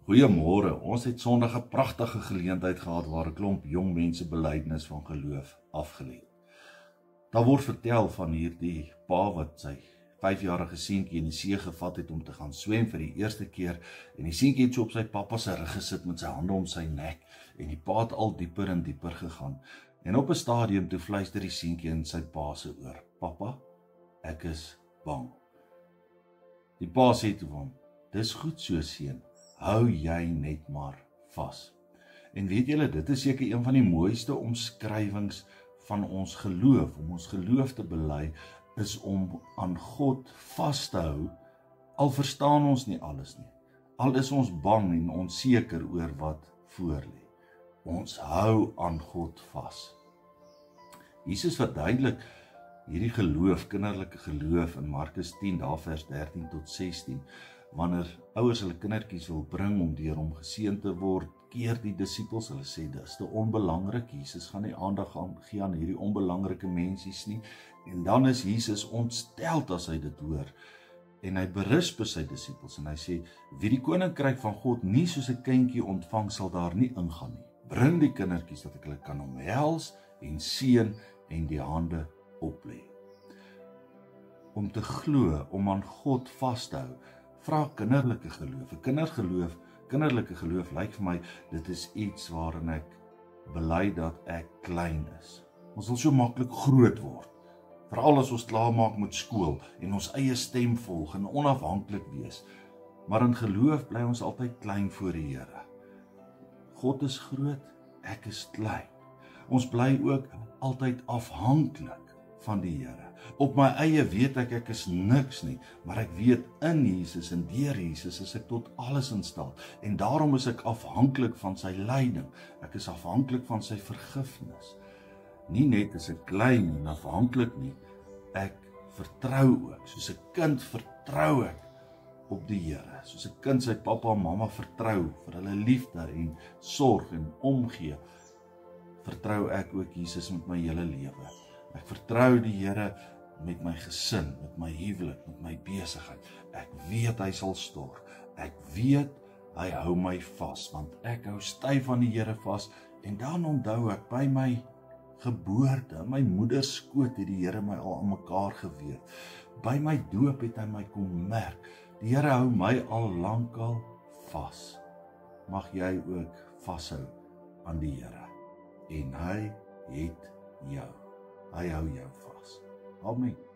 Goeiemôre, ons het Sondag 'n pragtige geleentheid gehad waar 'n klomp jong mense belydenis van geloof afgelê het. Daar word vertel van hierdie pa wat sy 5-jarige seentjie in die see gevat het om te gaan swem vir die eerste keer en die seentjie het so op sy pappa se rug gesit met sy hande om sy nek en die pa het al dieper en dieper gegaan. En op 'n stadium toe fluister die seentjie in sy pa se oor: "Pappa, ek is bang." Die pa sê toe vir hom: "Dis goed so, seun. Hou jy net maar vas." En weet julle, dit is seker een van die mooiste omskrywings van ons geloof. Om ons geloof te bely is om aan God vas te hou, al verstaan ons nie alles nie. Al is ons bang en onseker oor wat voor lê. Ons hou aan God vas. Jesus verduidelik hierdie geloof, kinderlike geloof in Markus 10, daar vers 13 tot 16. Wanneer ouers hulle kindertjies wil bring om deur hom geseën te word, keer die disippels, hulle sê dis te onbelangrik. Jesus gaan nie aandag gee aan hierdie onbelangrike mensies nie. En dan is Jesus ontstel as hy dit hoor. En hy berusp sy disippels en hy sê: "Wie die koninkryk van God nie soos 'n kindjie ontvang, sal daar nie ingaan nie. Bring die kindertjies dat ek hulle kan omhels en seën en die hande oplê." Om te glo, om aan God vas te hou, vra kinderlike geloof. 'n Kinderlike geloof lyk vir my, dit is iets waarin ek bely dat ek klein is. Ons wil so maklik groot word, veral as ons klaarmaak met skool en ons eie stem volg en onafhanklik wees. Maar in geloof bly ons altyd klein voor die Here. God is groot, ek is klein. Ons bly ook altyd afhanklik van die Here. Op my eie weet ek is niks nie, maar ek weet in Jesus en deur Jesus is ek tot alles in staat. En daarom is ek afhanklik van sy leiding. Ek is afhanklik van sy vergifnis. Nie net is ek klein en afhanklik nie, ek vertrou ook. Soos 'n kind vertrou ek op die Here. Soos 'n kind sy pappa en mamma vertrou vir hulle liefde en sorg en omgee, vertrou ek ook Jesus met my hele lewe. Ek vertrou die Here met my gesin, met my huwelik, met my besigheid. Ek weet hy sal sorg. Ek weet hy hou my vas, want ek hou styf aan die Here vas. En dan onthou ek by my geboorte, my moeder skoot het die Here my al aan mekaar geweet. By my doop het hy my kom merk. Die Here hou my al lankal vas. Mag jy ook vashou aan die Here. En hy het jou. Hy hou jou vas. Amen.